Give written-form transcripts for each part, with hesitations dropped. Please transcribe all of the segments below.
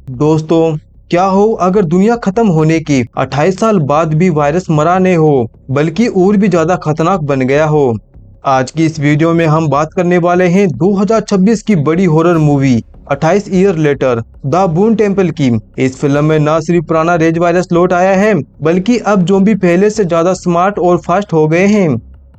दोस्तों, क्या हो अगर दुनिया खत्म होने की 28 साल बाद भी वायरस मरा नहीं हो बल्कि और भी ज्यादा खतरनाक बन गया हो। आज की इस वीडियो में हम बात करने वाले हैं 2026 की बड़ी horror movie 28 year later the boon temple की। इस फिल्म में न सिर्फ पुराना रेज वायरस लौट आया है बल्कि अब ज़ोंबी पहले से ज्यादा स्मार्ट और फास्ट हो गए हैं।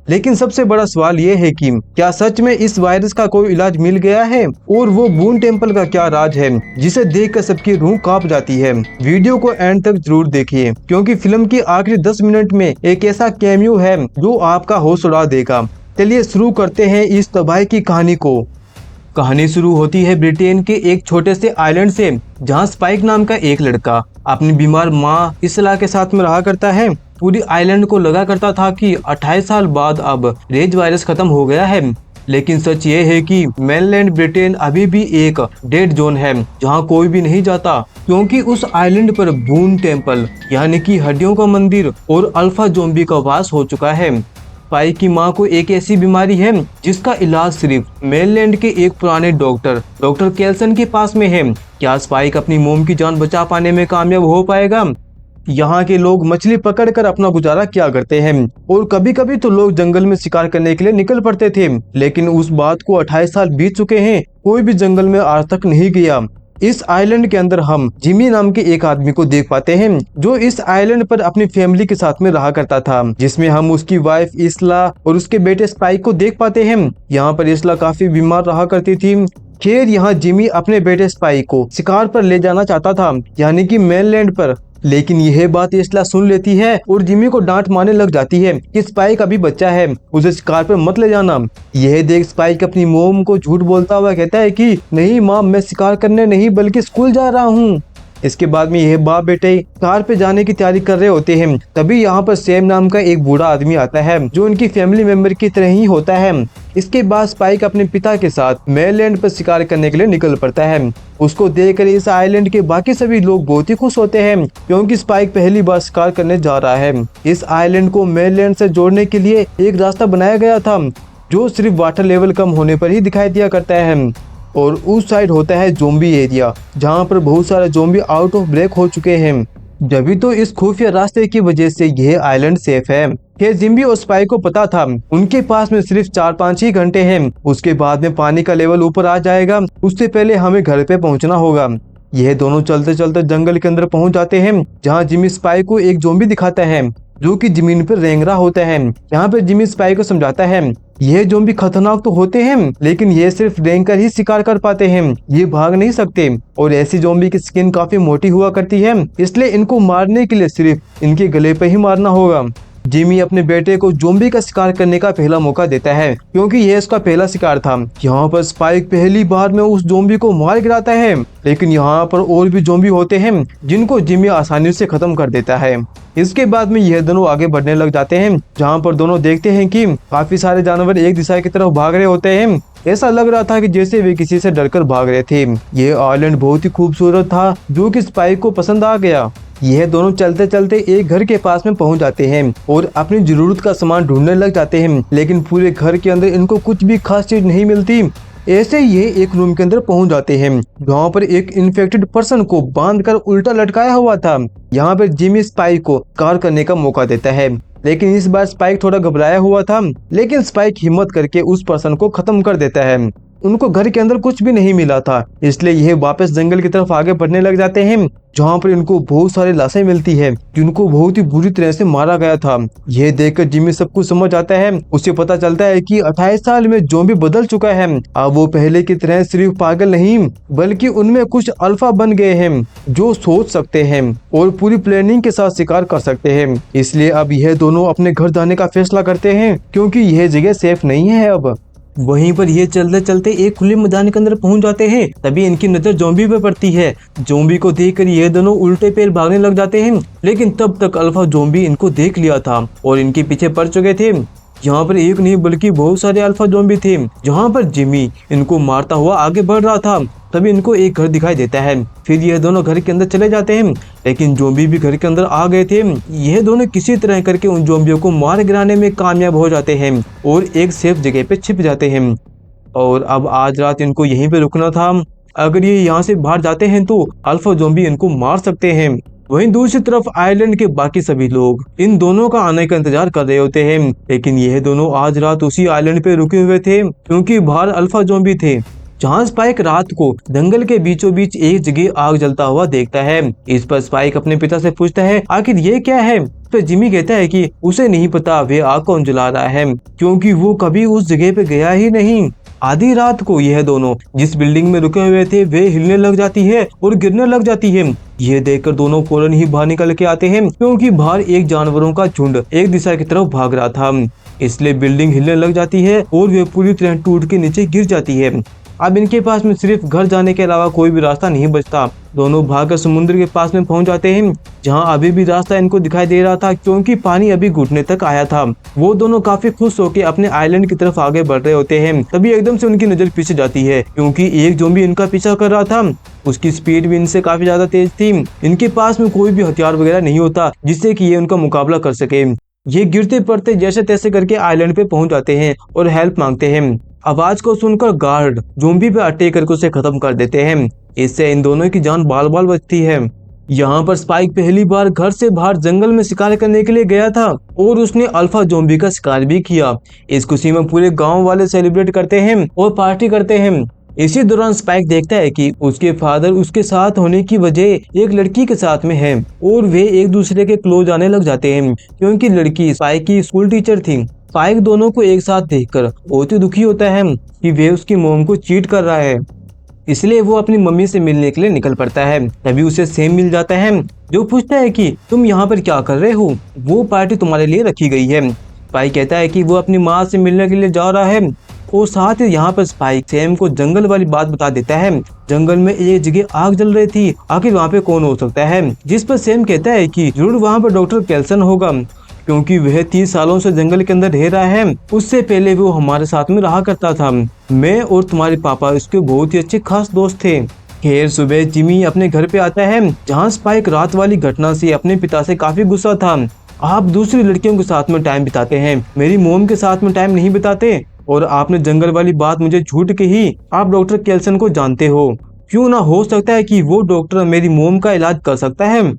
लेकिन सबसे बड़ा सवाल ये है कि क्या सच में इस वायरस का कोई इलाज मिल गया है, और वो बून टेम्पल का क्या राज है जिसे देखकर सबकी रूह कांप जाती है। वीडियो को एंड तक जरूर देखिए क्योंकि फिल्म की आखिरी 10 मिनट में एक ऐसा कैमियो है जो आपका होश उड़ा देगा। चलिए शुरू करते हैं इस तबाही की कहानी को। कहानी शुरू होती है ब्रिटेन के एक छोटे से आइलैंड से, जहां स्पाइक नाम का एक लड़का अपनी बीमार माँ इसला के साथ में रहा करता है। पूरी आइलैंड को लगा करता था कि 28 साल बाद अब रेज वायरस खत्म हो गया है। लेकिन सच ये है कि मेनलैंड ब्रिटेन अभी भी एक डेड जोन है जहां कोई भी नहीं जाता, क्योंकि उस आइलैंड पर बून टेम्पल यानी कि हड्डियों का मंदिर और अल्फा ज़ोंबी का वास हो चुका है। स्पाइक की मां को एक ऐसी बीमारी है जिसका इलाज सिर्फ मेनलैंड के एक पुराने डॉक्टर केल्सन के पास में है। क्या स्पाइक अपनी मोम की जान बचा पाने में कामयाब हो पाएगा? यहाँ के लोग मछली पकड़कर अपना गुजारा किया करते हैं और कभी कभी तो लोग जंगल में शिकार करने के लिए निकल पड़ते थे। लेकिन उस बात को 28 साल बीत चुके हैं, कोई भी जंगल में आज तक नहीं गया। इस आइलैंड के अंदर हम जिमी नाम के एक आदमी को देख पाते हैं जो इस आइलैंड पर अपनी फैमिली के साथ में रहा करता था, जिसमें हम उसकी वाइफ इसला और उसके बेटे स्पाइक को देख पाते हैं। यहाँ पर इसला काफी बीमार रहा करती थी। खैर, यहाँ जिमी अपने बेटे स्पाइक को शिकार पर ले जाना चाहता था, यानी कि मेनलैंड पर। लेकिन यह बात इसला सुन लेती है और जिमी को डांट मारने लग जाती है कि स्पाइक अभी बच्चा है, उसे शिकार पर मत ले जाना। यह देख स्पाइक अपनी मोम को झूठ बोलता हुआ कहता है कि नहीं माँ, मैं शिकार करने नहीं बल्कि स्कूल जा रहा हूँ। इसके बाद में यह बाप बेटे कार पे जाने की तैयारी कर रहे होते हैं। तभी यहाँ पर सैम नाम का एक बूढ़ा आदमी आता है जो उनकी फैमिली मेंबर की तरह ही होता है। इसके बाद स्पाइक अपने पिता के साथ मेनलैंड पर शिकार करने के लिए निकल पड़ता है। उसको देखकर इस आइलैंड के बाकी सभी लोग बहुत ही खुश होते हैं क्योंकि स्पाइक पहली बार शिकार करने जा रहा है। इस आइलैंड को मेनलैंड से जोड़ने के लिए एक रास्ता बनाया गया था जो सिर्फ वाटर लेवल कम होने पर ही दिखाई दिया करता है, और उस साइड होता है ज़ोंबी एरिया जहां पर बहुत सारे ज़ोंबी आउट ऑफ ब्रेक हो चुके हैं। जब तो इस खुफिया रास्ते की वजह से यह आइलैंड सेफ है। फिर जिम्बी और स्पाइक को पता था उनके पास में सिर्फ 4-5 ही घंटे हैं, उसके बाद में पानी का लेवल ऊपर आ जाएगा। उससे पहले हमें घर पे पहुंचना होगा। यह दोनों चलते चलते जंगल के अंदर पहुंच जाते हैं जहां जिमी स्पाइक को एक ज़ोंबी दिखाता है जो कि जमीन पर रेंग रहा होता है। यहाँ पे जिमी स्पाइक को समझाता है यह ज़ोंबी खतरनाक तो होते हैं लेकिन ये सिर्फ रेंग कर ही शिकार कर पाते हैं, ये भाग नहीं सकते। और ऐसी ज़ोंबी की स्किन काफी मोटी हुआ करती है, इसलिए इनको मारने के लिए सिर्फ इनके गले पे ही मारना होगा। जिमी अपने बेटे को ज़ोंबी का शिकार करने का पहला मौका देता है क्योंकि यह उसका पहला शिकार था। यहाँ पर स्पाइक पहली बार में उस ज़ोंबी को मार गिराता है, लेकिन यहाँ पर और भी ज़ोंबी होते हैं जिनको जिमी आसानी से खत्म कर देता है। इसके बाद में यह दोनों आगे बढ़ने लग जाते हैं जहाँ पर दोनों देखते हैं कि काफी सारे जानवर एक दिशा की तरफ भाग रहे होते हैं। ऐसा लग रहा था कि जैसे वे किसी से डरकर भाग रहे थे। यह आइलैंड बहुत ही खूबसूरत था जो कि स्पाइक को पसंद आ गया। यह दोनों चलते चलते एक घर के पास में पहुंच जाते हैं और अपनी जरूरत का सामान ढूंढने लग जाते हैं, लेकिन पूरे घर के अंदर इनको कुछ भी खास चीज नहीं मिलती। ऐसे ये एक रूम के अंदर पहुंच जाते हैं जहाँ पर एक इन्फेक्टेड पर्सन को बांधकर उल्टा लटकाया हुआ था। यहाँ पर जिमी स्पाइक को कार करने का मौका देता है, लेकिन इस बार स्पाइक थोड़ा घबराया हुआ था, लेकिन स्पाइक हिम्मत करके उस पर्सन को खत्म कर देता है। उनको घर के अंदर कुछ भी नहीं मिला था, इसलिए यह वापस जंगल की तरफ आगे बढ़ने लग जाते हैं जहाँ पर इनको बहुत सारी लाशें मिलती है जिनको बहुत ही बुरी तरह से मारा गया था। यह देखकर जिमी सब कुछ समझ आता है। उसे पता चलता है कि 28 साल में ज़ोंबी बदल चुका है। अब वो पहले की तरह सिर्फ पागल नहीं बल्कि उनमें कुछ अल्फा बन गए हैं जो सोच सकते हैं और पूरी प्लानिंग के साथ शिकार कर सकते हैं। इसलिए अब यह दोनों अपने घर जाने का फैसला करते हैं क्योंकि यह जगह सेफ नहीं है। अब वहीं पर ये चलते चलते एक खुले मैदान के अंदर पहुंच जाते हैं। तभी इनकी नजर ज़ोंबी पे पड़ती है। ज़ोंबी को देखकर ये दोनों उल्टे पैर भागने लग जाते हैं, लेकिन तब तक अल्फा ज़ोंबी इनको देख लिया था और इनके पीछे पड़ चुके थे। यहाँ पर एक नहीं बल्कि बहुत सारे अल्फा ज़ोंबी थे। जहाँ पर जिमी इनको मारता हुआ आगे बढ़ रहा था, तभी इनको एक घर दिखाई देता है। फिर यह दोनों घर के अंदर चले जाते हैं, लेकिन ज़ोंबी भी घर के अंदर आ गए थे। यह दोनों किसी तरह करके उन ज़ोंबियों को मार गिराने में कामयाब हो जाते हैं और एक सेफ जगह पे छिप जाते हैं। और अब आज रात इनको यहीं पे रुकना था। अगर ये यहाँ से बाहर जाते हैं तो अल्फा ज़ॉम्बी इनको मार सकते हैं। वहीं दूसरी तरफ आइलैंड के बाकी सभी लोग इन दोनों का आने का इंतजार कर रहे होते हैं, लेकिन यह दोनों आज रात उसी आइलैंड पे रुके हुए थे क्योंकि बाहर अल्फा ज़ॉम्बी थे। जहां स्पाइक रात को जंगल के बीचों बीच एक जगह आग जलता हुआ देखता है। इस पर स्पाइक अपने पिता से पूछता है आखिर ये क्या है। तो जिमी कहता है कि उसे नहीं पता वे आग कौन जला रहा है, क्योंकि वो कभी उस जगह पे गया ही नहीं। आधी रात को यह दोनों जिस बिल्डिंग में रुके हुए थे वे हिलने लग जाती है और गिरने लग जाती है। ये देखकर दोनों फौरन ही बाहर निकल के आते हैं, क्योंकि बाहर एक जानवरों का झुंड एक दिशा की तरफ भाग रहा था। इसलिए बिल्डिंग हिलने लग जाती है और वे पूरी तरह टूट के नीचे गिर जाती है। अब इनके पास में सिर्फ घर जाने के अलावा कोई भी रास्ता नहीं बचता। दोनों भागकर समुद्र के पास में पहुंच जाते हैं, जहां अभी भी रास्ता इनको दिखाई दे रहा था, क्योंकि पानी अभी घुटने तक आया था। वो दोनों काफी खुश होकर अपने आइलैंड की तरफ आगे बढ़ रहे होते हैं। तभी एकदम से उनकी नजर पीछे जाती है, क्योंकि एक ज़ॉम्बी इनका पीछा कर रहा था। उसकी स्पीड भी इनसे काफी ज्यादा तेज थी। इनके पास में कोई भी हथियार वगैरह नहीं होता जिससे कि ये उनका मुकाबला कर सके। ये गिरते पड़ते जैसे तैसे करके आइलैंड पे पहुंच जाते हैं और हेल्प मांगते हैं। आवाज को सुनकर गार्ड ज़ॉम्बी पे अटैक करके उसे खत्म कर देते हैं। इससे इन दोनों की जान बाल बाल बचती है। यहाँ पर स्पाइक पहली बार घर से बाहर जंगल में शिकार करने के लिए गया था और उसने अल्फा ज़ॉम्बी का शिकार भी किया। इस खुशी में पूरे गांव वाले सेलिब्रेट करते हैं और पार्टी करते हैं। इसी दौरान स्पाइक देखता है कि उसके फादर उसके साथ होने की वजह एक लड़की के साथ में है और वे एक दूसरे के क्लोज आने लग जाते हैं, क्योंकि लड़की स्पाइक की स्कूल टीचर थी। स्पाइक दोनों को एक साथ देखकर बहुत ही दुखी होता है कि वे उसकी मॉम को चीट कर रहा है। इसलिए वो अपनी मम्मी से मिलने के लिए निकल पड़ता है। तभी उसे सेम मिल जाता है, जो पूछता है कि तुम यहाँ पर क्या कर रहे हो, वो पार्टी तुम्हारे लिए रखी गई है। स्पाइक कहता है कि वो अपनी माँ से मिलने के लिए जा रहा है और साथ ही यहाँ पर स्पाइक सैम को जंगल वाली बात बता देता है। जंगल में एक जगह आग जल रही थी, आखिर वहाँ पे कौन हो सकता है। जिस पर सैम कहता है कि जरूर वहाँ पर डॉक्टर केल्सन होगा, क्योंकि वह 30 सालों से जंगल के अंदर रह रहा है। उससे पहले वो हमारे साथ में रहा करता था। मैं और तुम्हारे पापा इसके बहुत ही अच्छे खास दोस्त थे। खैर सुबह जिमी अपने घर पे आता है, जहाँ स्पाइक रात वाली घटना से अपने पिता से काफी गुस्सा था। आप दूसरी लड़कियों के साथ में टाइम बिताते हैं, मेरी मोम के साथ में टाइम नहीं बिताते, और आपने जंगल वाली बात मुझे झूठ के ही आप डॉक्टर केल्सन को जानते हो। क्यों ना हो सकता है कि वो डॉक्टर मेरी मोम का इलाज कर सकता है।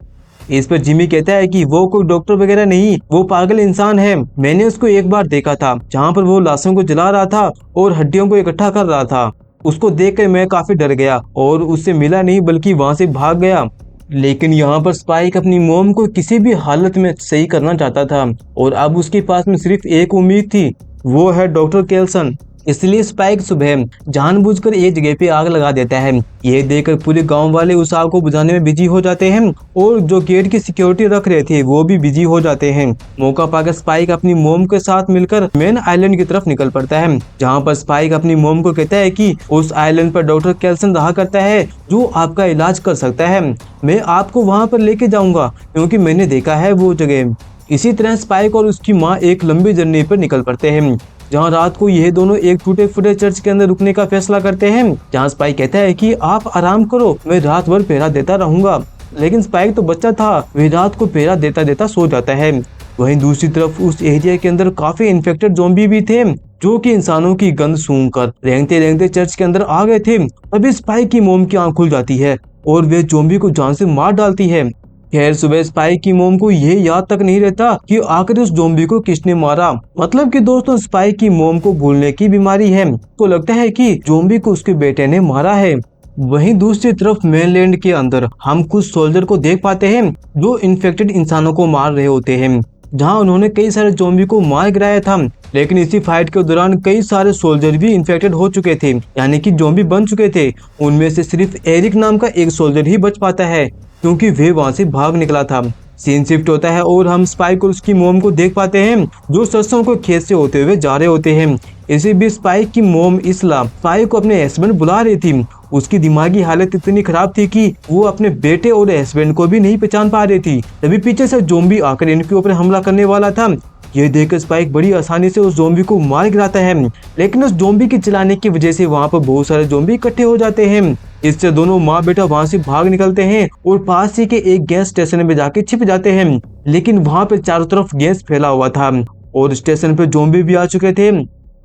इस पर जिमी कहता है कि वो कोई डॉक्टर वगैरह नहीं, वो पागल इंसान है। मैंने उसको एक बार देखा था जहाँ पर वो लाशों को जला रहा था और हड्डियों को इकट्ठा कर रहा था। उसको देखकर मैं काफी डर गया और उससे मिला नहीं, बल्कि वहाँ से भाग गया। लेकिन यहाँ पर स्पाइक अपनी मोम को किसी भी हालत में सही करना चाहता था और अब उसके पास में सिर्फ एक उम्मीद थी, वो है डॉक्टर केल्सन। इसलिए स्पाइक सुबह जानबूझकर एक जगह पे आग लगा देता है। ये देखकर पूरे गांव वाले उस आग को बुझाने में बिजी हो जाते हैं और जो गेट की सिक्योरिटी रख रहे थे वो भी बिजी हो जाते हैं। मौका पाकर स्पाइक अपनी मोम के साथ मिलकर मेन आइलैंड की तरफ निकल पड़ता है, जहाँ पर स्पाइक अपनी मोम को कहता है कि उस आइलैंड पर डॉक्टर केल्सन रहा करता है जो आपका इलाज कर सकता है। मैं आपको वहाँ पर लेके जाऊंगा, क्योंकि मैंने देखा है वो जगह। इसी तरह स्पाइक और उसकी माँ एक लंबी जर्नी पर निकल पड़ते हैं, जहाँ रात को यह दोनों एक टूटे फूटे चर्च के अंदर रुकने का फैसला करते हैं। जहाँ स्पाइक कहता है कि आप आराम करो, मैं रात भर पहरा देता रहूंगा। लेकिन स्पाइक तो बच्चा था, वह रात को पहरा देता देता सो जाता है। वहीं दूसरी तरफ उस एरिया के अंदर काफी इन्फेक्टेड ज़ॉम्बी भी थे, जो कि इंसानों की गंध सूंघकर रेंगते रेंगते चर्च के अंदर आ गए थे। तभी स्पाइक की मोम की आंख खुल जाती है और वे ज़ॉम्बी को जान से मार डालती है। खैर सुबह स्पाइक की मोम को ये याद तक नहीं रहता कि आखिर उस ज़ॉम्बी को किसने मारा। मतलब कि दोस्तों स्पाइक की मोम को भूलने की बीमारी है, तो लगता है कि ज़ॉम्बी को उसके बेटे ने मारा है। वहीं दूसरी तरफ मेनलैंड के अंदर हम कुछ सोल्जर को देख पाते हैं जो इन्फेक्टेड इंसानों को मार रहे होते हैं, जहां उन्होंने कई सारे ज़ॉम्बी को मार गिराया था। लेकिन इसी फाइट के दौरान कई सारे सोल्जर भी इन्फेक्टेड हो चुके थे, यानी कि ज़ॉम्बी बन चुके थे। उनमें से सिर्फ एरिक नाम का एक सोल्जर ही बच पाता है, क्योंकि वे वहां से भाग निकला था। सीन शिफ्ट होता है और हम स्पाइक और उसकी मोम को देख पाते हैं, जो सरसों को खेत से होते हुए जा रहे होते हैं। इसी बीच स्पाइक की मोम इसला स्पाइक को अपने हस्बैंड बुला रही थी। उसकी दिमागी हालत इतनी खराब थी कि वो अपने बेटे और हस्बैंड को भी नहीं पहचान पा रही थी। तभी पीछे से ज़ॉम्बी आकर इनके ऊपर हमला करने वाला था। ये देखकर स्पाइक बड़ी आसानी से उस ज़ॉम्बी को मार गिराता है, लेकिन उस ज़ॉम्बी के चिल्लाने की वजह से वहाँ पर बहुत सारे ज़ॉम्बी इकट्ठे हो जाते हैं। इससे दोनों माँ बेटा वहाँ से भाग निकलते हैं और पास ही के एक गैस स्टेशन में जाके छिप जाते हैं। लेकिन वहाँ पे चारों तरफ गैस फैला हुआ था और स्टेशन पे ज़ॉम्बी भी आ चुके थे।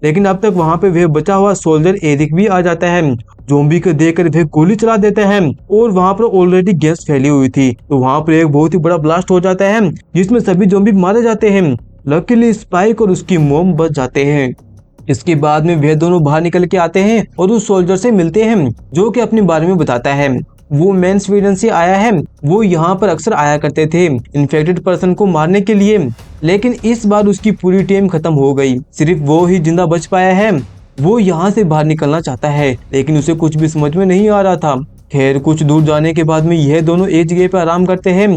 लेकिन अब तक वहाँ पे वह बचा हुआ सोल्जर एरिक भी आ जाता है। ज़ॉम्बी को देखकर वह गोली चला देता है और वहाँ पर ऑलरेडी गैस फैली हुई थी, तो वहाँ पर एक बहुत ही बड़ा ब्लास्ट हो जाता है जिसमें सभी ज़ॉम्बी मारे जाते हैं। लकीली स्पाइक और उसकी मॉम बच जाते हैं। इसके बाद में वे दोनों बाहर निकल के आते हैं और उस सोल्जर से मिलते हैं जो कि अपने बारे में बताता है। वो मैन स्वीडन से आया है, वो यहाँ पर अक्सर आया करते थे इन्फेक्टेड पर्सन को मारने के लिए, लेकिन इस बार उसकी पूरी टीम खत्म हो गई, सिर्फ वो ही जिंदा बच पाया है। वो यहाँ से बाहर निकलना चाहता है लेकिन उसे कुछ भी समझ में नहीं आ रहा था। खैर कुछ दूर जाने के बाद में यह दोनों एक जगह पर आराम करते हैं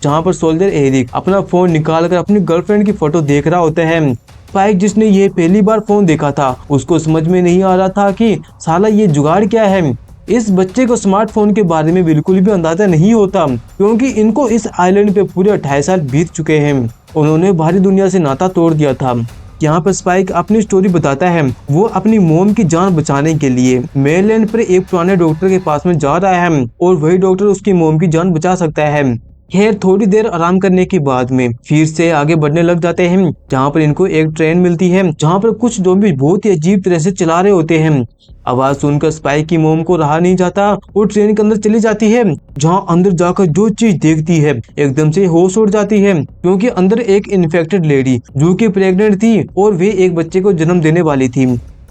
जहाँ पर सोल्जर एरिक अपना फोन निकाल कर अपनी गर्लफ्रेंड की फोटो देख रहा होता है। स्पाइक जिसने ये पहली बार फोन देखा था उसको समझ में नहीं आ रहा था कि साला ये जुगाड़ क्या है। इस बच्चे को स्मार्टफोन के बारे में बिल्कुल भी अंदाजा नहीं होता क्योंकि इनको इस आइलैंड पे पूरे 28 साल बीत चुके हैं। उन्होंने बाहरी दुनिया से नाता तोड़ दिया था। यहाँ पर स्पाइक अपनी स्टोरी बताता है। वो अपनी मोम की जान बचाने के लिए मेलैंड पर एक पुराने डॉक्टर के पास में जा रहा है और वही डॉक्टर उसकी मोम की जान बचा सकता है। खैर थोड़ी देर आराम करने के बाद में फिर से आगे बढ़ने लग जाते हैं जहाँ पर इनको एक ट्रेन मिलती है जहाँ पर कुछ ज़ॉम्बी बहुत ही अजीब तरह से चला रहे होते हैं। आवाज सुनकर स्पाइक की मोम को रहा नहीं जाता और ट्रेन के अंदर चली जाती है जहाँ अंदर जाकर जो चीज देखती है एकदम से होश उड़ जाती है क्योंकि अंदर एक इन्फेक्टेड लेडी जो कि प्रेग्नेंट थी और वे एक बच्चे को जन्म देने वाली थी।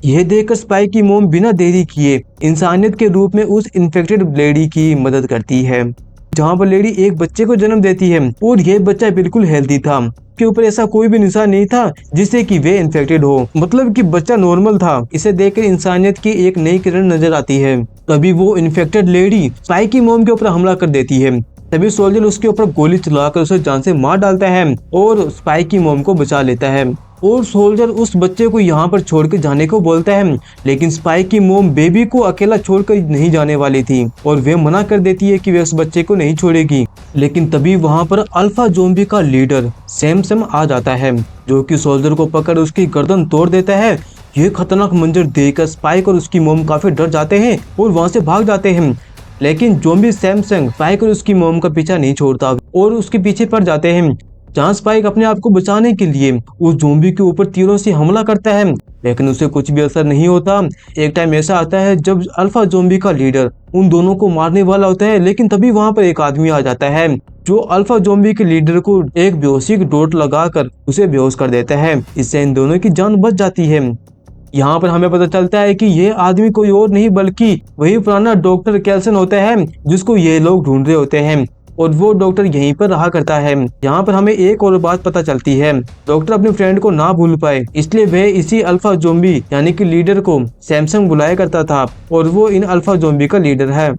यह देखकर स्पाइक की मोम बिना देरी किए इंसानियत के रूप में उस इन्फेक्टेड लेडी की मदद करती है जहाँ पर लेडी एक बच्चे को जन्म देती है और यह बच्चा बिल्कुल हेल्दी था, के ऊपर ऐसा कोई भी निशान नहीं था जिससे कि वे इन्फेक्टेड हो, मतलब कि बच्चा नॉर्मल था। इसे देखकर इंसानियत की एक नई किरण नजर आती है। तभी वो इन्फेक्टेड लेडी स्पाइक की मोम के ऊपर हमला कर देती है। तभी सोल्जर उसके ऊपर गोली चलाकर उसे जान से मार डालता है और स्पाइक की मोम को बचा लेता है और सोल्जर उस बच्चे को यहाँ पर छोड़कर जाने को बोलता है, लेकिन स्पाइक की मोम बेबी को अकेला छोड़कर नहीं जाने वाली थी और वे मना कर देती है कि वे उस बच्चे को नहीं छोड़ेगी। लेकिन तभी वहाँ पर अल्फा ज़ॉम्बी का लीडर सैमसन आ जाता है जो कि सोल्जर को पकड़ उसकी गर्दन तोड़ देता है। ये खतरनाक मंजर देखकर स्पाइक और उसकी मोम काफी डर जाते हैं और वहाँ से भाग जाते हैं, लेकिन ज़ॉम्बी सैमसन स्पाइक और उसकी मोम का पीछा नहीं छोड़ता और उसके पीछे पड़ जाते हैं। जहाँ स्पाइक अपने आप को बचाने के लिए उस ज़ॉम्बी के ऊपर तीरों से हमला करता है, लेकिन उसे कुछ भी असर नहीं होता। एक टाइम ऐसा आता है जब अल्फा ज़ॉम्बी का लीडर उन दोनों को मारने वाला होता है, लेकिन तभी वहाँ पर एक आदमी आ जाता है जो अल्फा ज़ॉम्बी के लीडर को एक बेहोशी की डोट लगाकर उसे बेहोश कर देता है। इससे इन दोनों की जान बच जाती है। यहाँ पर हमें पता चलता है कि ये आदमी कोई और नहीं बल्कि वही पुराना डॉक्टर कैल्सन होता है जिसको ये लोग ढूंढ रहे होते हैं और वो डॉक्टर यहीं पर रहा करता है। यहाँ पर हमें एक और बात पता चलती है, डॉक्टर अपने फ्रेंड को ना भूल पाए इसलिए वह इसी अल्फा ज़ॉम्बी यानी कि लीडर को सैमसंग बुलाया करता था और वो इन अल्फा ज़ॉम्बी का लीडर है।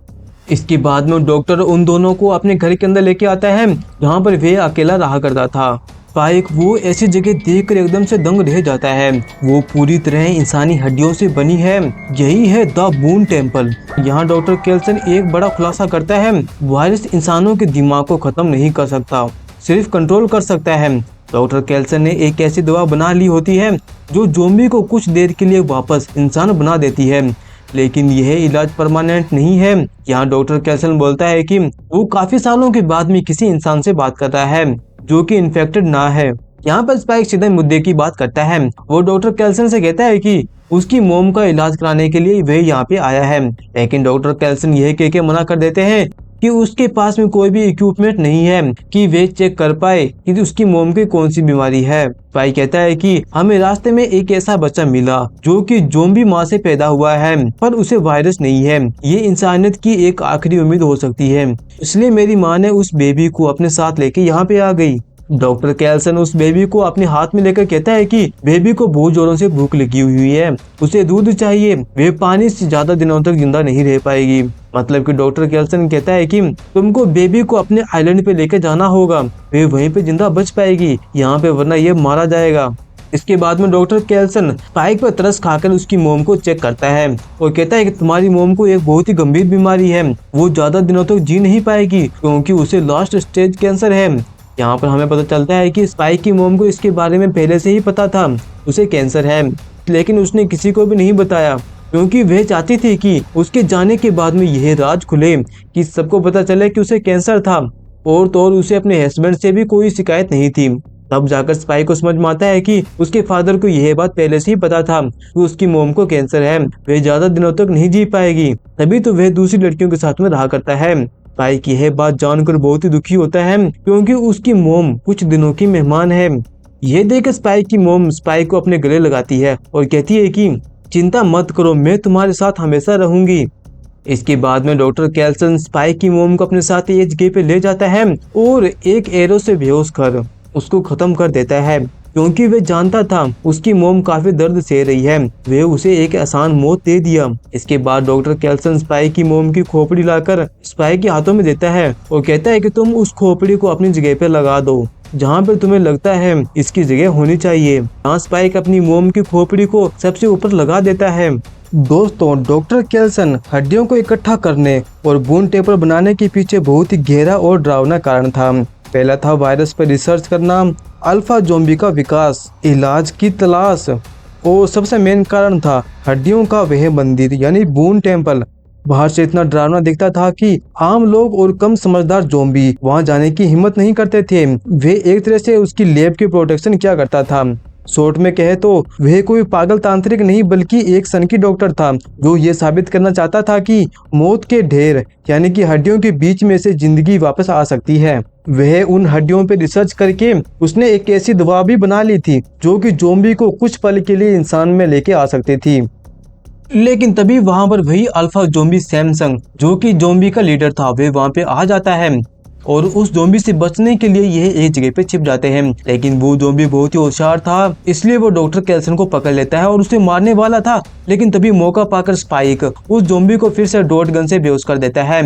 इसके बाद में डॉक्टर उन दोनों को अपने घर के अंदर लेके आता है जहाँ पर वे अकेला रहा करता था। स्पाइक वो ऐसी जगह देखकर एकदम से दंग रह जाता है। वो पूरी तरह इंसानी हड्डियों से बनी है, यही है द मून टेम्पल। यहाँ डॉक्टर कैल्सन एक बड़ा खुलासा करता है, वायरस इंसानों के दिमाग को खत्म नहीं कर सकता, सिर्फ कंट्रोल कर सकता है। डॉक्टर कैल्सन ने एक ऐसी दवा बना ली होती है जो ज़ॉम्बी को कुछ देर के लिए वापस इंसान बना देती है, लेकिन यह इलाज परमानेंट नहीं है। यहाँ डॉक्टर कैल्सन बोलता है कि वो काफी सालों के बाद में किसी इंसान से बात कर रहा है जो कि इन्फेक्टेड ना है। यहाँ पर स्पाइक सीधे मुद्दे की बात करता है। वो डॉक्टर कैल्सन से कहता है कि उसकी मोम का इलाज कराने के लिए वह यहाँ पे आया है, लेकिन डॉक्टर कैल्सन यह कह के मना कर देते हैं कि उसके पास में कोई भी इक्विपमेंट नहीं है कि वे चेक कर पाए कि उसकी मोम की कौन सी बीमारी है। स्पाइक कहता है कि हमें रास्ते में एक ऐसा बच्चा मिला जो कि ज़ॉम्बी माँ से पैदा हुआ है पर उसे वायरस नहीं है, ये इंसानियत की एक आखिरी उम्मीद हो सकती है, इसलिए मेरी माँ ने उस बेबी को अपने साथ लेके यहाँ पे आ गई। डॉक्टर कैल्सन उस बेबी को अपने हाथ में लेकर कहता है कि बेबी को बहुत जोरों से भूख लगी हुई है, उसे दूध चाहिए, वे पानी से ज्यादा दिनों तक जिंदा नहीं रह पाएगी। मतलब कि डॉक्टर कैल्सन कहता है कि तुमको बेबी को अपने आइलैंड पे लेकर जाना होगा, वे वहीं पे जिंदा बच पाएगी यहाँ पे, वरना ये मारा जाएगा। इसके बाद में डॉक्टर कैल्सन स्पाइक पर तरस खाकर उसकी मोम को चेक करता है और कहता है कि तुम्हारी मोम को एक बहुत ही गंभीर बीमारी है, वो ज्यादा दिनों तक जी नहीं पाएगी क्योंकि उसे लास्ट स्टेज कैंसर है। यहाँ पर हमें पता चलता है कि स्पाइक की मोम को इसके बारे में पहले से ही पता था, उसे कैंसर है, लेकिन उसने किसी को भी नहीं बताया क्योंकि वह चाहती थी कि उसके जाने के बाद में यह राज खुले, कि सबको पता चले कि उसे कैंसर था, और तो और उसे अपने हस्बैंड से भी कोई शिकायत नहीं थी। तब जाकर स्पाइक को समझ में आता है कि उसके फादर को यह बात पहले से ही पता था कि उसकी मोम को कैंसर है, वह ज्यादा दिनों तक नहीं जी पाएगी। तभी तो वह दूसरी लड़कियों के साथ में रहा करता है। स्पाइक यह बात जानकर बहुत ही दुखी होता है क्योंकि उसकी मोम कुछ दिनों की मेहमान है। यह देख स्पाइक की मोम स्पाइक को अपने गले लगाती है और कहती है कि चिंता मत करो, मैं तुम्हारे साथ हमेशा रहूंगी। इसके बाद में डॉक्टर कैल्सन स्पाइक की मोम को अपने साथ एक जगह पे ले जाता है और एक एरो से बेहोश कर उसको खत्म कर देता है, क्योंकि वह जानता था उसकी मोम काफी दर्द सह रही है। वह उसे एक आसान मौत दे दिया। इसके बाद डॉक्टर कैल्सन स्पाइक की मोम की खोपड़ी लाकर स्पाइक के हाथों में देता है और कहता है कि तुम उस खोपड़ी को अपनी जगह पे लगा दो जहाँ पर तुम्हें लगता है इसकी जगह होनी चाहिए। यहाँ स्पाइक अपनी मोम की खोपड़ी को सबसे ऊपर लगा देता है। दोस्तों, डॉक्टर कैल्सन हड्डियों को इकट्ठा करने और बून टेपर बनाने के पीछे बहुत ही गहरा और डरावना कारण था। पहला था वायरस पर रिसर्च करना, अल्फा ज़ॉम्बी का विकास, इलाज की तलाश और सबसे मेन कारण था हड्डियों का वह मंदिर यानी बून टेम्पल। बाहर से इतना डरावना दिखता था कि आम लोग और कम समझदार ज़ॉम्बी वहां जाने की हिम्मत नहीं करते थे। वे एक तरह से उसकी लैब की प्रोटेक्शन किया करता था। शॉर्ट में कहे तो वह कोई पागल तांत्रिक नहीं बल्कि एक सनकी डॉक्टर था जो ये साबित करना चाहता था कि मौत के ढेर यानी कि हड्डियों के बीच में से जिंदगी वापस आ सकती है। वह उन हड्डियों पे रिसर्च करके उसने एक ऐसी दवा भी बना ली थी जो कि ज़ॉम्बी को कुछ पल के लिए इंसान में लेके आ सकती थी। लेकिन तभी वहां पर वही अल्फा ज़ॉम्बी सैमसंग जो कि ज़ॉम्बी का लीडर था वह वहां पे आ जाता है और उस ज़ॉम्बी से बचने के लिए यह एक जगह पे छिप जाते हैं। लेकिन वो ज़ॉम्बी बहुत ही होशियार था, इसलिए वो डॉक्टर कैल्सन को पकड़ लेता है और उसे मारने वाला था। लेकिन तभी मौका पाकर स्पाइक उस ज़ॉम्बी को फिर से डॉट गन से बेहोश कर देता है।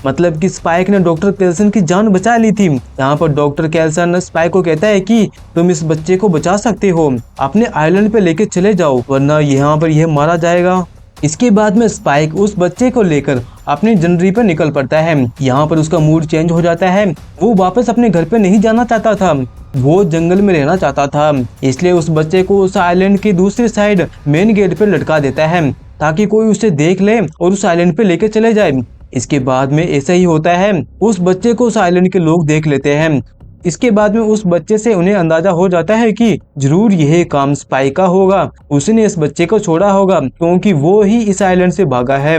मतलब कि स्पाइक ने डॉक्टर कैल्सन की जान बचा ली थी। यहाँ पर डॉक्टर कैल्सन स्पाइक को कहता है कि तुम इस बच्चे को बचा सकते हो, अपने आइलैंड पे लेके चले जाओ वरना यहाँ पर यह मारा जाएगा। इसके बाद में स्पाइक उस बच्चे को लेकर अपनी जनरी पर निकल पड़ता है। यहाँ पर उसका मूड चेंज हो जाता है। वो वापस अपने घर पे नहीं जाना चाहता था, वो जंगल में रहना चाहता था। इसलिए उस बच्चे को उस आइलैंड की दूसरी साइड मेन गेट पे लटका देता है ताकि कोई उसे देख ले और उस आइलैंड पे लेके चले जाए। इसके बाद में ऐसा ही होता है, उस बच्चे को उस आइलैंड के लोग देख लेते हैं। इसके बाद में उस बच्चे से उन्हें अंदाजा हो जाता है कि जरूर यह काम स्पाइक का होगा, उसने इस बच्चे को छोड़ा होगा क्योंकि वो ही इस आइलैंड से भागा है।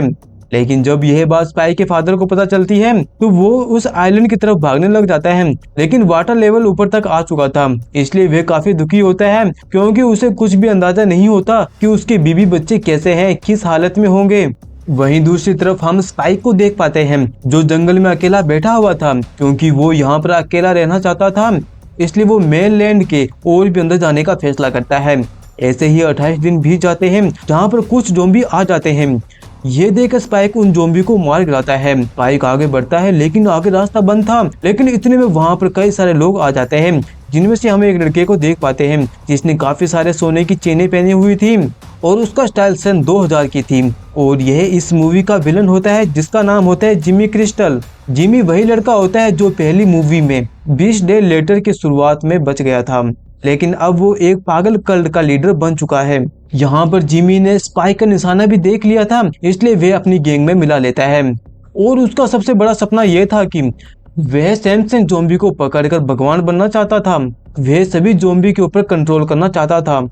लेकिन जब यह बात स्पाइक के फादर को पता चलती है तो वो उस आइलैंड की तरफ भागने लग जाता है। लेकिन वाटर लेवल ऊपर तक आ चुका था, इसलिए वह काफी दुखी होता है क्योंकि उसे कुछ भी अंदाजा नहीं होता कि उसके बीवी बच्चे कैसे हैं, किस हालत में होंगे। वहीं दूसरी तरफ हम स्पाइक को देख पाते हैं जो जंगल में अकेला बैठा हुआ था क्योंकि वो यहाँ पर अकेला रहना चाहता था, इसलिए वो मेनलैंड के और भी अंदर जाने का फैसला करता है। ऐसे ही 28 दिन बीत जाते हैं जहाँ पर कुछ ज़ॉम्बी आ जाते हैं। ये देख स्पाइक उन ज़ॉम्बी को मार गिराता है। स्पाइक आगे बढ़ता है लेकिन आगे रास्ता बंद था। लेकिन इतने में वहाँ पर कई सारे लोग आ जाते हैं जिनमें से हम एक लड़के को देख पाते हैं जिसने काफी सारे सोने की चेनें पहनी हुई थी और उसका स्टाइल सन 2000 की थी। और यह इस मूवी का विलन होता है जिसका नाम होता है जिमी क्रिस्टल। जिमी वही लड़का होता है जो पहली मूवी में 20 डे लेटर की शुरुआत में बच गया था, लेकिन अब वो एक पागल कल्ट का लीडर बन चुका है। यहाँ पर जिमी ने स्पाइक का निशाना भी देख लिया था, इसलिए वे अपनी गैंग में मिला लेता है। और उसका सबसे बड़ा सपना यह था कि वह सैमसंग ज़ॉम्बी को पकड़कर भगवान बनना चाहता था। वह सभी ज़ॉम्बी के ऊपर कंट्रोल करना चाहता था।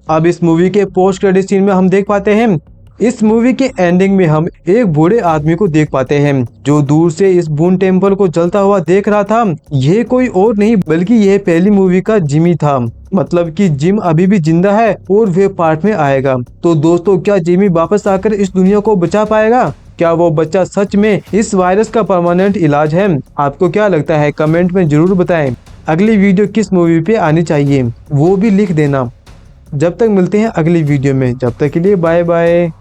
अब इस मूवी के पोस्ट क्रेडिट सीन में हम देख पाते हैं, इस मूवी के एंडिंग में हम एक बूढ़े आदमी को देख पाते हैं जो दूर से इस बून टेम्पल को जलता हुआ देख रहा था। यह कोई और नहीं बल्कि यह पहली मूवी का जिमी था। मतलब कि जिम अभी भी जिंदा है और वह पार्ट में आएगा। तो दोस्तों, क्या जिमी वापस आकर इस दुनिया को बचा पाएगा? क्या वो बच्चा सच में इस वायरस का परमानेंट इलाज है? आपको क्या लगता है? कमेंट में जरूर बताएं। अगली वीडियो किस मूवी पे आनी चाहिए वो भी लिख देना। जब तक मिलते हैं अगली वीडियो में, जब तक के लिए बाय बाय।